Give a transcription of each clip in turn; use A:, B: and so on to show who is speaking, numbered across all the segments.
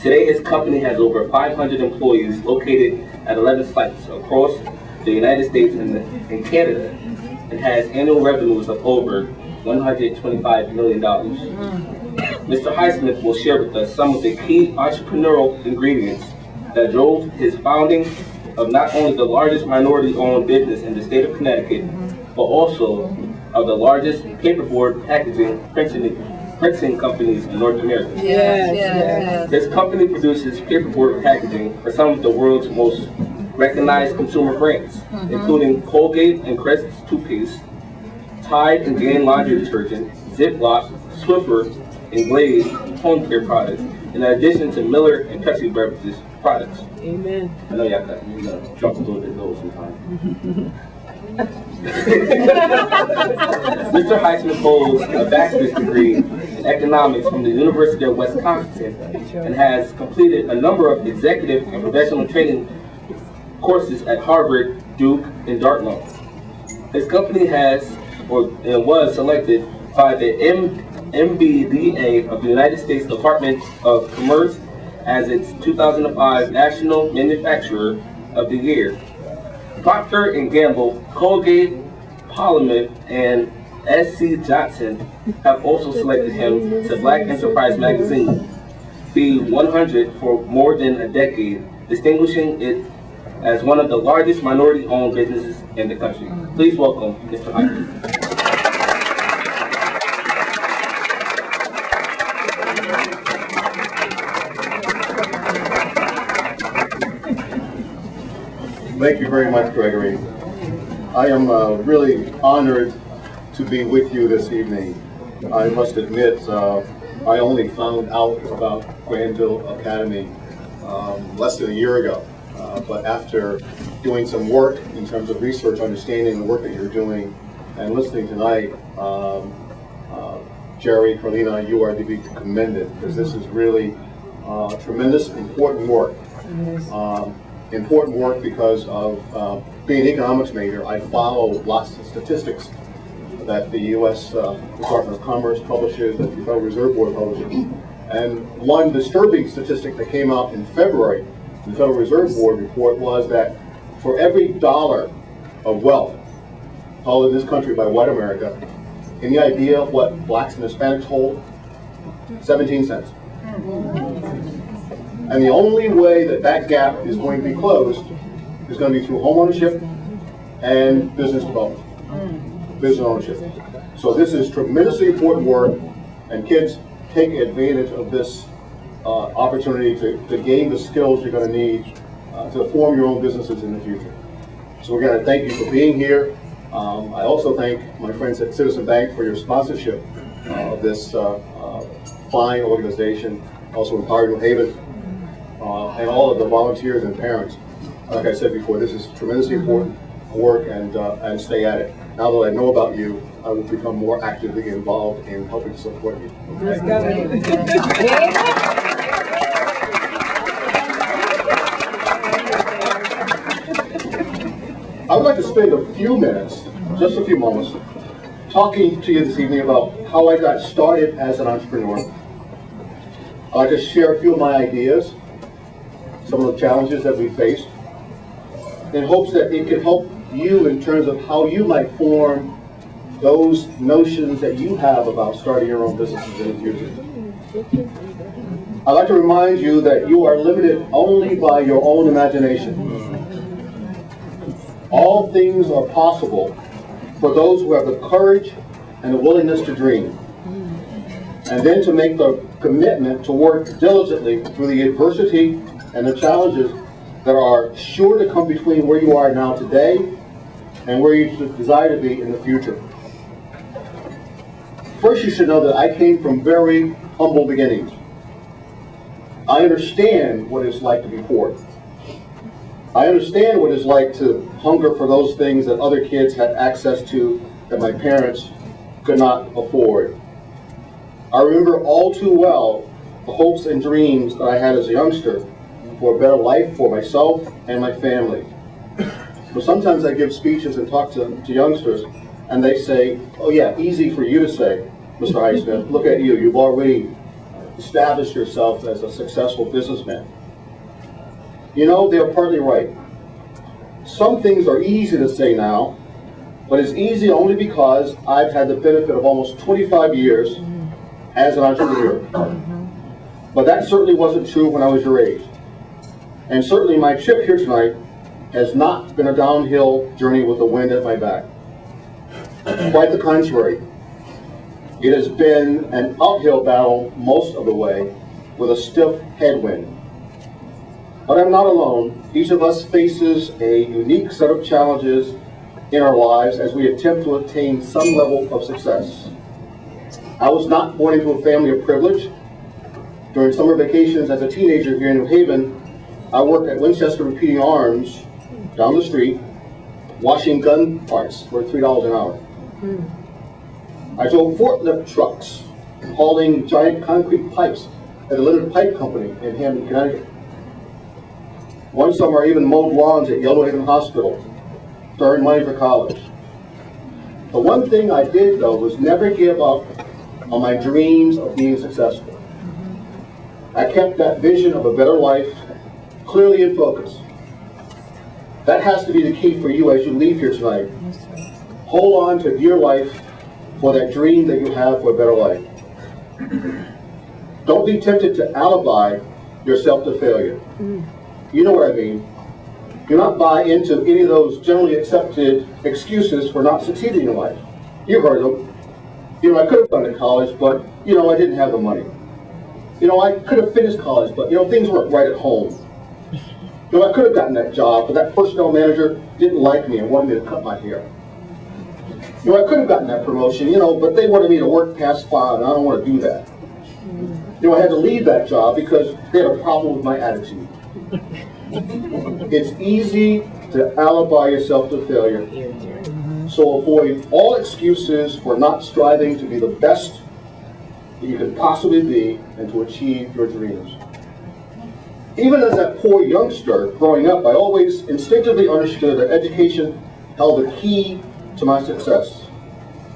A: Today, his company has over 500 employees located at 11 sites across the United States and Canada, and has annual revenues of over $125 million. Mr. Highsmith will share with us some of the key entrepreneurial ingredients that drove his founding of not only the largest minority-owned business in the state of Connecticut, but also of the largest paperboard packaging printing companies in North America.
B: Yes.
A: This company produces paperboard packaging for some of the world's most recognized consumer brands, including Colgate and Crest toothpaste, Tide and Gain laundry detergent, Ziploc, Swiffer, and Glade home care products, in addition to Miller and Pepsi beverages products.
B: Amen.
A: I know y'all got jump a little bit low sometimes. Mr. Highsmith holds a bachelor's degree in economics from the University of Wisconsin and has completed a number of executive and professional training courses at Harvard, Duke, and Dartmouth. His company was selected by the MBDA of the United States Department of Commerce as its 2005 National Manufacturer of the Year. Procter & Gamble, Colgate, Palmolive, and S.C. Johnson have also selected him to Black Enterprise Magazine, the 100 for more than a decade, distinguishing it as one of the largest minority-owned businesses in the country. Please welcome Mr. Highsmith.
C: Thank you very much, Gregory. I am really honored to be with you this evening. I must admit, I only found out about Granville Academy less than a year ago. But after doing some work in terms of research, understanding the work that you're doing, and listening tonight, Jerry, Carlina, you are to be commended, because this is really tremendous, important work. Important work because of being an economics major, I follow lots of statistics that the U.S. Department of Commerce publishes, that the Federal Reserve Board publishes. And one disturbing statistic that came out in February, the Federal Reserve Board report, was that for every dollar of wealth held in this country by white America, any idea of what blacks and Hispanics hold? 17 cents. And the only way that that gap is going to be closed is going to be through home ownership and business development, business ownership. So this is tremendously important work, and kids, take advantage of this opportunity to gain the skills you're going to need to form your own businesses in the future. So we're going to thank you for being here. I also thank my friends at Citizen Bank for your sponsorship of this fine organization, also Empowered New Haven, and all of the volunteers and parents. Like I said before, this is tremendously important work, and stay at it. Now that I know about you, I will become more actively involved in helping to support you.
B: Let's go.
C: I would like to spend a few minutes, just a few moments, talking to you this evening about how I got started as an entrepreneur. I'd like to share a few of my ideas, some of the challenges that we faced, in hopes that it can help you in terms of how you might form those notions that you have about starting your own businesses in the future. I'd like to remind you that you are limited only by your own imagination. All things are possible for those who have the courage and the willingness to dream, and then to make the commitment to work diligently through the adversity and the challenges that are sure to come between where you are now today and where you desire to be in the future. First, you should know that I came from very humble beginnings. I understand what it's like to be poor. I understand what it's like to hunger for those things that other kids had access to that my parents could not afford. I remember all too well the hopes and dreams that I had as a youngster for a better life for myself and my family. But sometimes I give speeches and talk to youngsters, and they say, "Oh yeah, easy for you to say, Mr. Highsmith. Look at you, you've already establish yourself as a successful businessman. You know, they're partly right. Some things are easy to say now, but it's easy only because I've had the benefit of almost 25 years as an entrepreneur. But that certainly wasn't true when I was your age. And certainly my trip here tonight has not been a downhill journey with the wind at my back. Quite the contrary. It has been an uphill battle most of the way with a stiff headwind. But I'm not alone. Each of us faces a unique set of challenges in our lives as we attempt to attain some level of success. I was not born into a family of privilege. During summer vacations as a teenager here in New Haven, I worked at Winchester Repeating Arms down the street, washing gun parts for $3 an hour. I drove forklift trucks, hauling giant concrete pipes at a Leonard Pipe Company in Hamden, Connecticut. One summer I even mowed lawns at Yellow Haven Hospital to earn money for college. The one thing I did, though, was never give up on my dreams of being successful. I kept that vision of a better life clearly in focus. That has to be the key for you as you leave here tonight. Hold on to dear life for that dream that you have for a better life. Don't be tempted to alibi yourself to failure. You know what I mean. Do not buy into any of those generally accepted excuses for not succeeding in life. You've heard them. You know, I could have gone to college, but, you know, I didn't have the money. You know, I could have finished college, but, you know, things weren't right at home. You know, I could have gotten that job, but that personnel manager didn't like me and wanted me to cut my hair. You know, I could have gotten that promotion, you know, but they wanted me to work past 5, and I don't want to do that. You know, I had to leave that job because they had a problem with my attitude. It's easy to alibi yourself to failure. So avoid all excuses for not striving to be the best that you can possibly be and to achieve your dreams. Even as that poor youngster growing up, I always instinctively understood that education held the key to my success.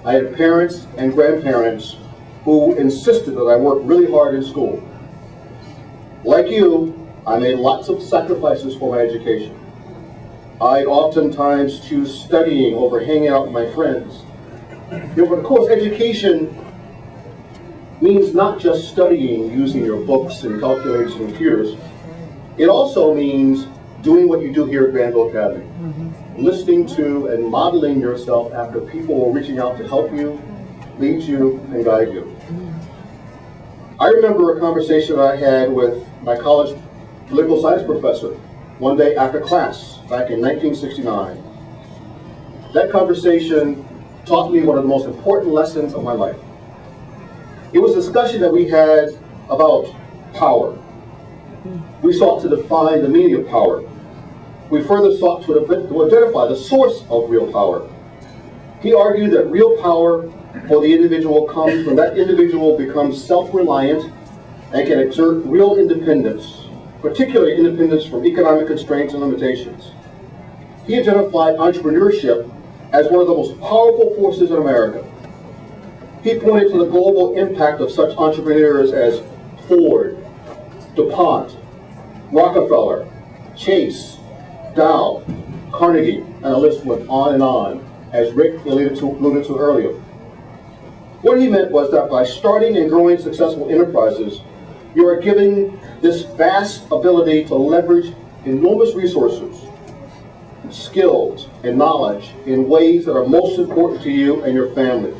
C: I had parents and grandparents who insisted that I work really hard in school. Like you, I made lots of sacrifices for my education. I oftentimes choose studying over hanging out with my friends. You know, but of course, education means not just studying using your books and calculators and computers. It also means doing what you do here at Granville Academy. Listening to and modeling yourself after people who are reaching out to help you, lead you, and guide you. I remember a conversation I had with my college political science professor one day after class back in 1969. That conversation taught me one of the most important lessons of my life. It was a discussion that we had about power. We sought to define the meaning of power. We further sought to identify the source of real power. He argued that real power for the individual comes when that individual becomes self-reliant and can exert real independence, particularly independence from economic constraints and limitations. He identified entrepreneurship as one of the most powerful forces in America. He pointed to the global impact of such entrepreneurs as Ford, DuPont, Rockefeller, Chase, Dow, Carnegie, and the list went on, as Rick alluded to earlier. What he meant was that by starting and growing successful enterprises, you are giving this vast ability to leverage enormous resources, skills, and knowledge in ways that are most important to you and your family.